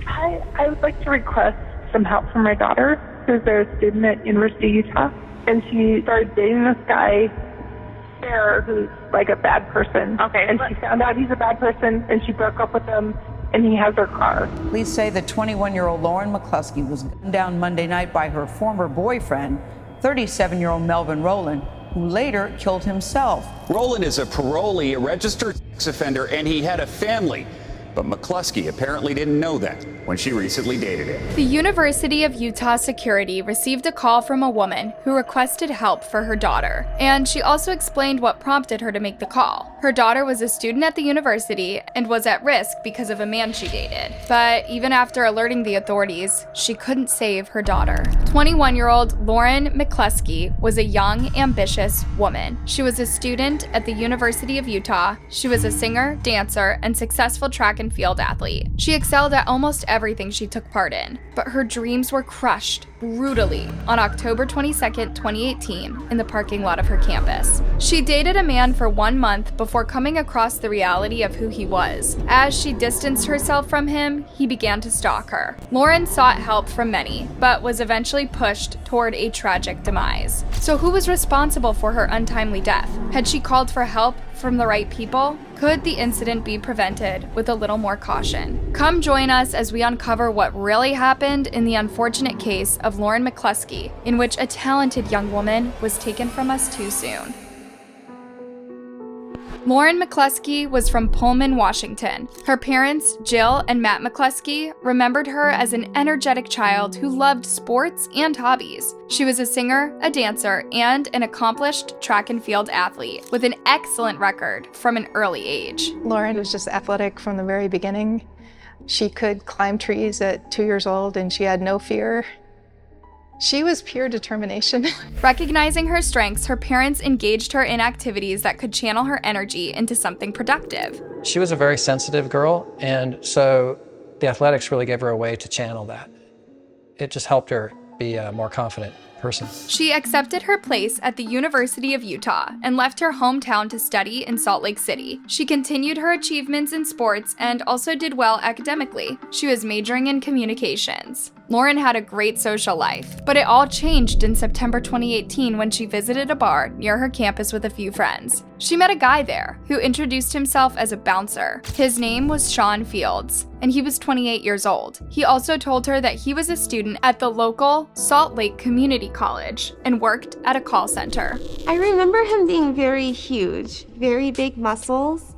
Hi, I would like to request some help from my daughter, who's a student at University of Utah, and she started dating this guy there who's like a bad person. Okay. And she found out he's a bad person, and she broke up with him, and he has her car. Police say the 21-year-old Lauren McCluskey was gunned down Monday night by her former boyfriend, 37-year-old Melvin Rowland, who later killed himself. Rowland is a parolee, a registered sex offender, and he had a family. But McCluskey apparently didn't know that when she recently dated him. The University of Utah security received a call from a woman who requested help for her daughter, and she also explained what prompted her to make the call. Her daughter was a student at the university and was at risk because of a man she dated. But even after alerting the authorities, she couldn't save her daughter. 21-year-old Lauren McCluskey was a young, ambitious woman. She was a student at the University of Utah. She was a singer, dancer, and successful track and field athlete. She excelled at almost everything she took part in, but her dreams were crushed brutally on October 22nd, 2018, in the parking lot of her campus. She dated a man for 1 month before coming across the reality of who he was. As she distanced herself from him, he began to stalk her. Lauren sought help from many, but was eventually pushed toward a tragic demise. So who was responsible for her untimely death? Had she called for help from the right people? Could the incident be prevented with a little more caution? Come join us as we uncover what really happened in the unfortunate case of Lauren McCluskey, in which a talented young woman was taken from us too soon. Lauren McCluskey was from Pullman, Washington. Her parents, Jill and Matt McCluskey, remembered her as an energetic child who loved sports and hobbies. She was a singer, a dancer, and an accomplished track and field athlete with an excellent record from an early age. Lauren was just athletic from the very beginning. She could climb trees at 2 years old, and she had no fear. She was pure determination. Recognizing her strengths, her parents engaged her in activities that could channel her energy into something productive. She was a very sensitive girl, and so the athletics really gave her a way to channel that. It just helped her be a more confident person. She accepted her place at the University of Utah and left her hometown to study in Salt Lake City. She continued her achievements in sports and also did well academically. She was majoring in communications. Lauren had a great social life, but it all changed in September 2018 when she visited a bar near her campus with a few friends. She met a guy there who introduced himself as a bouncer. His name was Sean Fields, and he was 28 years old. He also told her that he was a student at the local Salt Lake Community College and worked at a call center. I remember him being very huge, very big muscles.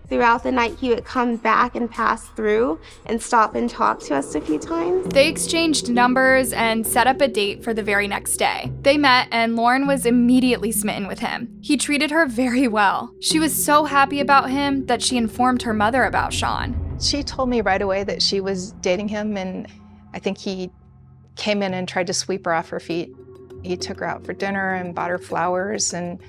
Throughout the night, he would come back and pass through and stop and talk to us a few times. They exchanged numbers and set up a date for the very next day. They met, and Lauren was immediately smitten with him. He treated her very well. She was so happy about him that she informed her mother about Sean. She told me right away that she was dating him, and I think he came in and tried to sweep her off her feet. He took her out for dinner and bought her flowers and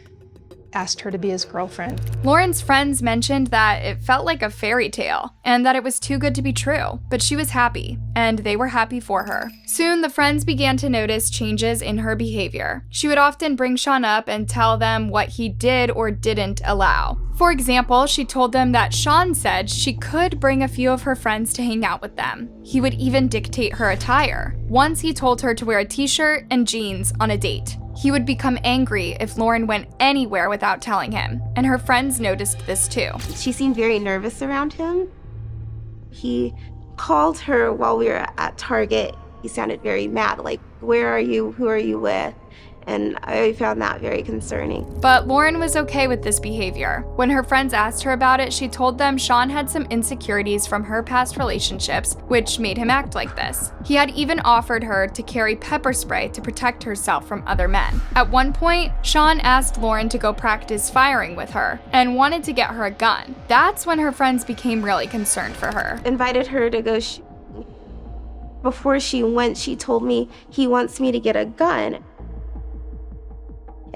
asked her to be his girlfriend. Lauren's friends mentioned that it felt like a fairy tale and that it was too good to be true, but she was happy, and they were happy for her. Soon, the friends began to notice changes in her behavior. She would often bring Sean up and tell them what he did or didn't allow. For example, she told them that Sean said she could bring a few of her friends to hang out with them. He would even dictate her attire. Once he told her to wear a t-shirt and jeans on a date. He would become angry if Lauren went anywhere without telling him, and her friends noticed this too. She seemed very nervous around him. He called her while we were at Target. He sounded very mad, like, "Where are you? Who are you with?" And I found that very concerning. But Lauren was okay with this behavior. When her friends asked her about it, she told them Sean had some insecurities from her past relationships, which made him act like this. He had even offered her to carry pepper spray to protect herself from other men. At one point, Sean asked Lauren to go practice firing with her and wanted to get her a gun. That's when her friends became really concerned for her. Invited her to go Before she went, she told me he wants me to get a gun.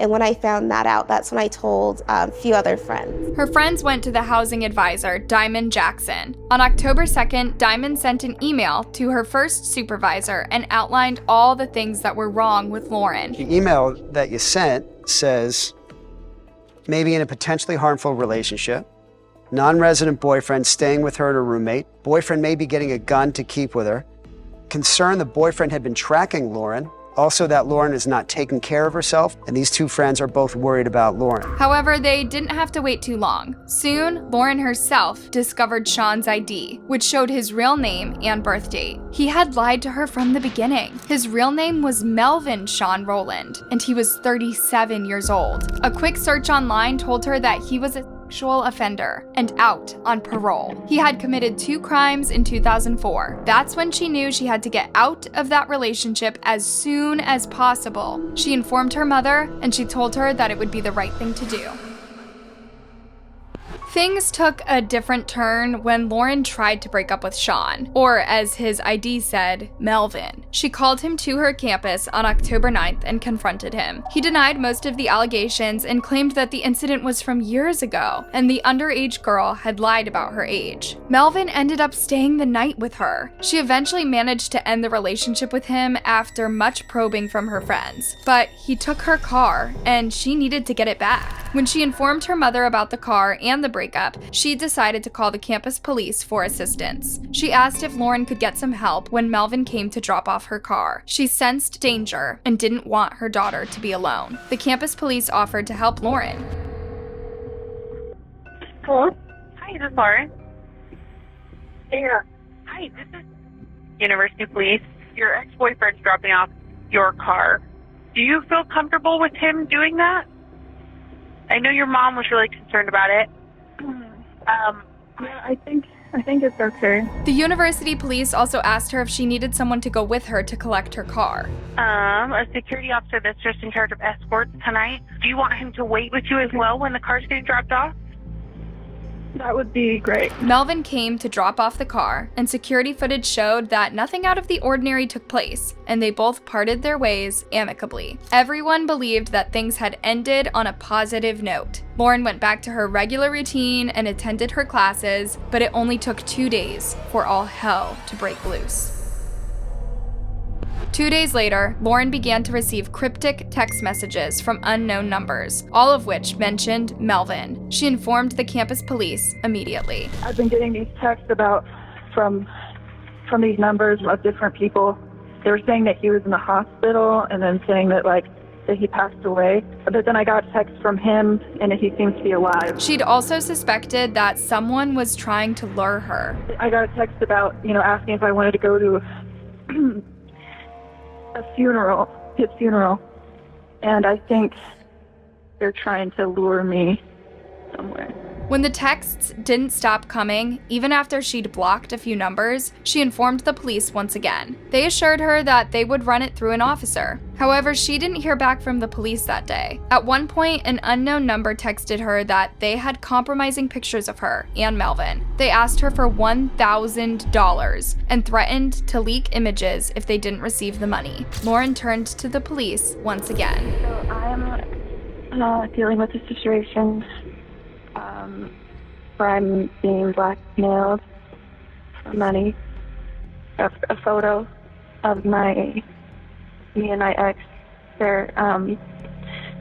And when I found that out, that's when I told a few other friends. Her friends went to the housing advisor, Diamond Jackson. On October 2nd, Diamond sent an email to her first supervisor and outlined all the things that were wrong with Lauren. The email that you sent says, maybe in a potentially harmful relationship, non-resident boyfriend staying with her and her roommate. Boyfriend may be getting a gun to keep with her. Concern the boyfriend had been tracking Lauren. Also that Lauren is not taking care of herself, and these two friends are both worried about Lauren. However, they didn't have to wait too long. Soon, Lauren herself discovered Sean's ID, which showed his real name and birth date. He had lied to her from the beginning. His real name was Melvin Sean Rowland, and he was 37 years old. A quick search online told her that he was a sexual offender and out on parole. He had committed 2 crimes in 2004. That's when she knew she had to get out of that relationship as soon as possible. She informed her mother, and she told her that it would be the right thing to do. Things took a different turn when Lauren tried to break up with Sean, or as his ID said, Melvin. She called him to her campus on October 9th and confronted him. He denied most of the allegations and claimed that the incident was from years ago, and the underage girl had lied about her age. Melvin ended up staying the night with her. She eventually managed to end the relationship with him after much probing from her friends, but he took her car, and she needed to get it back. When she informed her mother about the car and the breakup, she decided to call the campus police for assistance. She asked if Lauren could get some help when Melvin came to drop off her car. She sensed danger and didn't want her daughter to be alone. The campus police offered to help Lauren. Hello? Hi, this is Lauren. Yeah. Hi, this is University Police. Your ex-boyfriend's dropping off your car. Do you feel comfortable with him doing that? I know your mom was really concerned about it. Yeah, I think it's okay. The university police also asked her if she needed someone to go with her to collect her car. A security officer that's just in charge of escorts tonight. Do you want him to wait with you as well when the car's getting dropped off? That would be great. Melvin came to drop off the car, and security footage showed that nothing out of the ordinary took place, and they both parted their ways amicably. Everyone believed that things had ended on a positive note. Lauren went back to her regular routine and attended her classes, but it only took 2 days for all hell to break loose. 2 days later, Lauren began to receive cryptic text messages from unknown numbers, all of which mentioned Melvin. She informed the campus police immediately. I've been getting these texts from these numbers of different people. They were saying that he was in the hospital and then saying that he passed away. But then I got text from him and he seems to be alive. She'd also suspected that someone was trying to lure her. I got a text about, asking if I wanted to go to his funeral, and I think they're trying to lure me somewhere. When the texts didn't stop coming, even after she'd blocked a few numbers, she informed the police once again. They assured her that they would run it through an officer. However, she didn't hear back from the police that day. At one point, an unknown number texted her that they had compromising pictures of her and Melvin. They asked her for $1,000 and threatened to leak images if they didn't receive the money. Lauren turned to the police once again. So I'm dealing with a situation where I'm being blackmailed for money. A photo of me and my ex. They're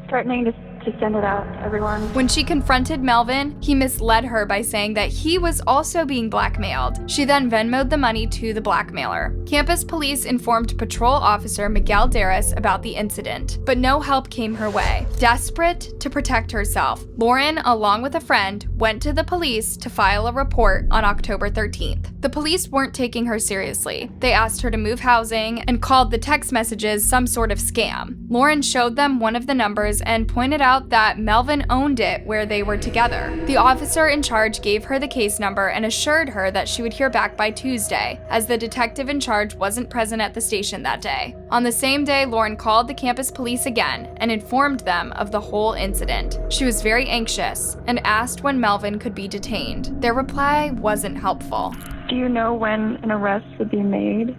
threatening to send it out to everyone. When she confronted Melvin, he misled her by saying that he was also being blackmailed. She then Venmoed the money to the blackmailer. Campus police informed patrol officer Miguel Darris about the incident, but no help came her way. Desperate to protect herself, Lauren, along with a friend, went to the police to file a report on October 13th. The police weren't taking her seriously. They asked her to move housing and called the text messages some sort of scam. Lauren showed them one of the numbers and pointed out that Melvin owned it where they were together. The officer in charge gave her the case number and assured her that she would hear back by Tuesday, as the detective in charge wasn't present at the station that day. On the same day, Lauren called the campus police again and informed them of the whole incident. She was very anxious and asked when Melvin could be detained. Their reply wasn't helpful. Do you know when an arrest would be made?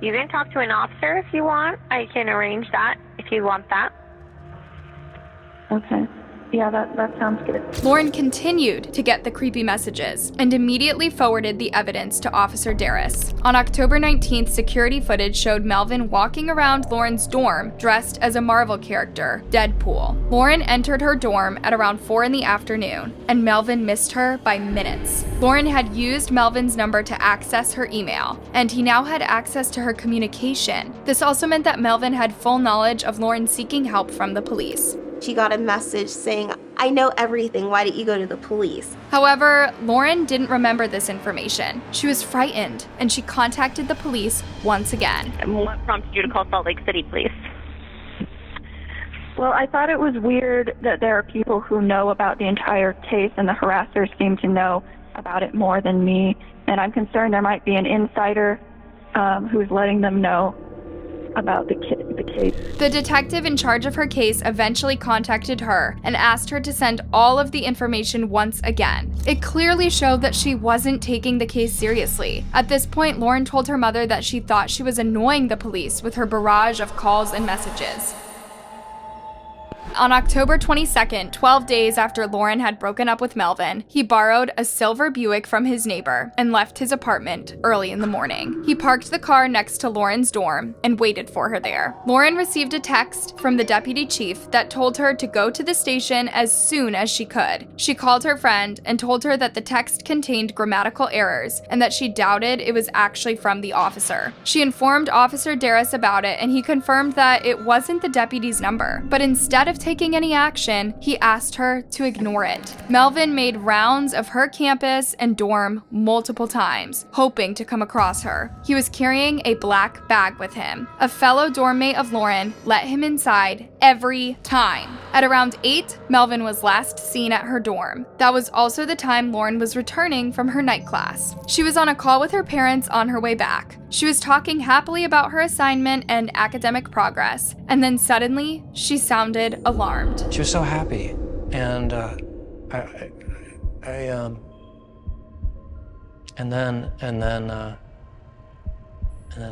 You can talk to an officer if you want. I can arrange that if you want that. Okay. Yeah, that sounds good. Lauren continued to get the creepy messages and immediately forwarded the evidence to Officer Darris. On October 19th, security footage showed Melvin walking around Lauren's dorm dressed as a Marvel character, Deadpool. Lauren entered her dorm at around 4 in the afternoon, and Melvin missed her by minutes. Lauren had used Melvin's number to access her email, and he now had access to her communication. This also meant that Melvin had full knowledge of Lauren seeking help from the police. She got a message saying, "I know everything, why didn't you go to the police?" However, Lauren didn't remember this information. She was frightened, and she contacted the police once again. And what prompted you to call Salt Lake City Police? Well, I thought it was weird that there are people who know about the entire case and the harassers seem to know about it more than me. And I'm concerned there might be an insider who's letting them know about the case. The detective in charge of her case eventually contacted her and asked her to send all of the information once again. It clearly showed that she wasn't taking the case seriously. At this point, Lauren told her mother that she thought she was annoying the police with her barrage of calls and messages. On October 22nd, 12 days after Lauren had broken up with Melvin, he borrowed a silver Buick from his neighbor and left his apartment early in the morning. He parked the car next to Lauren's dorm and waited for her there. Lauren received a text from the deputy chief that told her to go to the station as soon as she could. She called her friend and told her that the text contained grammatical errors and that she doubted it was actually from the officer. She informed Officer Darris about it, and he confirmed that it wasn't the deputy's number, but instead of taking any action, he asked her to ignore it. Melvin made rounds of her campus and dorm multiple times, hoping to come across her. He was carrying a black bag with him. A fellow dorm mate of Lauren let him inside every time. At around 8, Melvin was last seen at her dorm. That was also the time Lauren was returning from her night class. She was on a call with her parents on her way back. She was talking happily about her assignment and academic progress, and then suddenly, she sounded alarmed. She was so happy, and then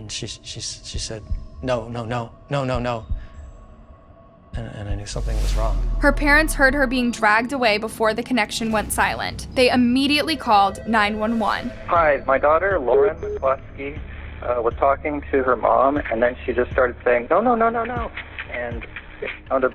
she said, no, and I knew something was wrong. Her parents heard her being dragged away before the connection went silent. They immediately called 911. Hi, my daughter, Lauren McCluskey, was talking to her mom, and then she just started saying, no. And it sounded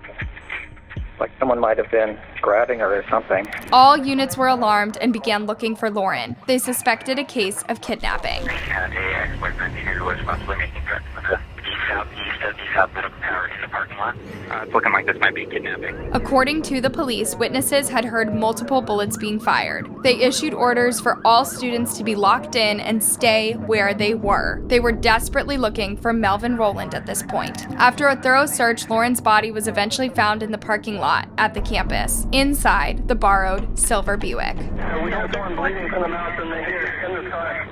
like someone might have been grabbing her or something. All units were alarmed and began looking for Lauren. They suspected a case of kidnapping. We had a ex-boyfriend who was possibly making threats from the southeast of the South Medical Tower in the parking lot. It's looking like this might be kidnapping. According to the police, witnesses had heard multiple bullets being fired. They issued orders for all students to be locked in and stay where they were. They were desperately looking for Melvin Rowland at this point. After a thorough search, Lauren's body was eventually found in the parking lot at the campus, inside the borrowed silver Buick. We have someone bleeding from the mouth in this car.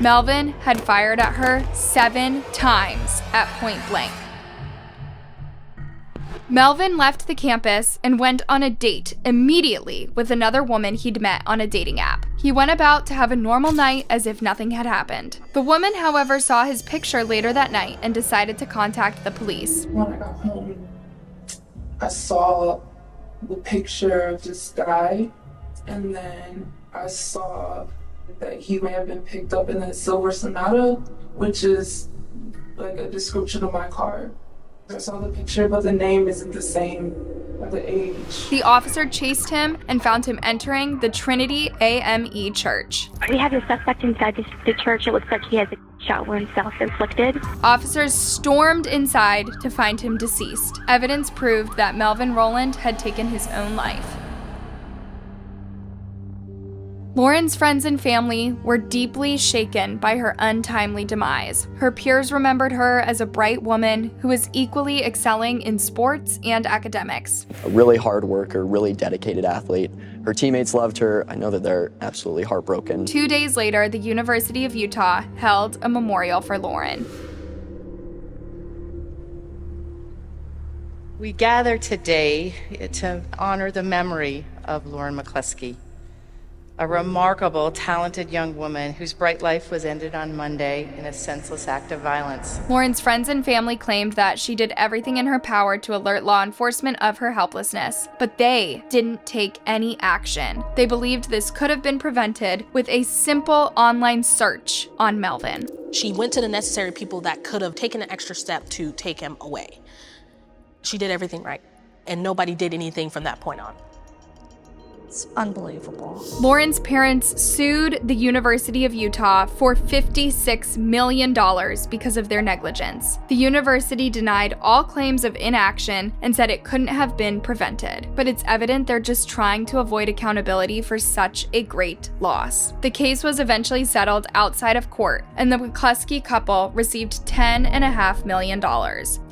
Melvin had fired at her 7 times at point blank. Melvin left the campus and went on a date immediately with another woman he'd met on a dating app. He went about to have a normal night as if nothing had happened. The woman, however, saw his picture later that night and decided to contact the police. When I got home, I saw the picture of this guy, and then I saw that he may have been picked up in a silver Sonata, which is like a description of my car. I saw the picture, but the name isn't the same, or the age. The officer chased him and found him entering the Trinity AME Church. We have the suspect inside the church. It looks like he has a shot wound self-inflicted. Officers stormed inside to find him deceased. Evidence proved that Melvin Rowland had taken his own life. Lauren's friends and family were deeply shaken by her untimely demise. Her peers remembered her as a bright woman who was equally excelling in sports and academics. A really hard worker, really dedicated athlete. Her teammates loved her. I know that they're absolutely heartbroken. 2 days later, the University of Utah held a memorial for Lauren. We gather today to honor the memory of Lauren McCluskey. A remarkable, talented young woman whose bright life was ended on Monday in a senseless act of violence. Lauren's friends and family claimed that she did everything in her power to alert law enforcement of her helplessness, but they didn't take any action. They believed this could have been prevented with a simple online search on Melvin. She went to the necessary people that could have taken an extra step to take him away. She did everything right, and nobody did anything from that point on. It's unbelievable. Lauren's parents sued the University of Utah for $56 million because of their negligence. The university denied all claims of inaction and said it couldn't have been prevented, but it's evident they're just trying to avoid accountability for such a great loss. The case was eventually settled outside of court, and the McCluskey couple received $10.5 million.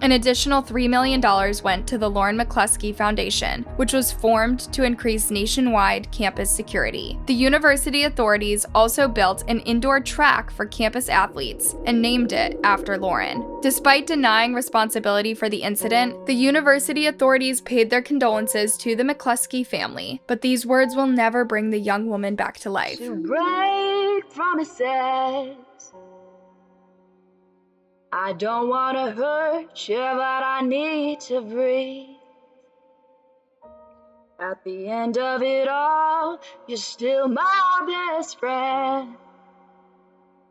An additional $3 million went to the Lauren McCluskey Foundation, which was formed to increase nationwide campus security. The university authorities also built an indoor track for campus athletes and named it after Lauren. Despite denying responsibility for the incident, the university authorities paid their condolences to the McCluskey family, but these words will never bring the young woman back to life. To break promises, I don't want to hurt you, but I need to breathe. At the end of it all, you're still my best friend.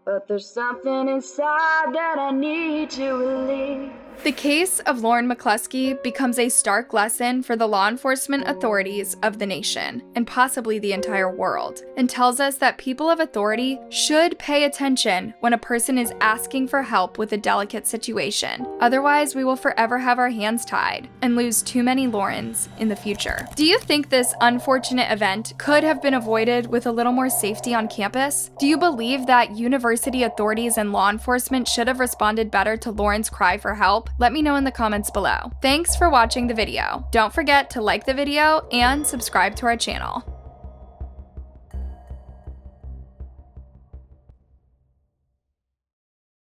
But there's something inside that I need to release. The case of Lauren McCluskey becomes a stark lesson for the law enforcement authorities of the nation, and possibly the entire world, and tells us that people of authority should pay attention when a person is asking for help with a delicate situation. Otherwise, we will forever have our hands tied and lose too many Laurens in the future. Do you think this unfortunate event could have been avoided with a little more safety on campus? Do you believe that university authorities and law enforcement should have responded better to Lauren's cry for help? Let me know in the comments below. Thanks for watching the video. Don't forget to like the video and subscribe to our channel.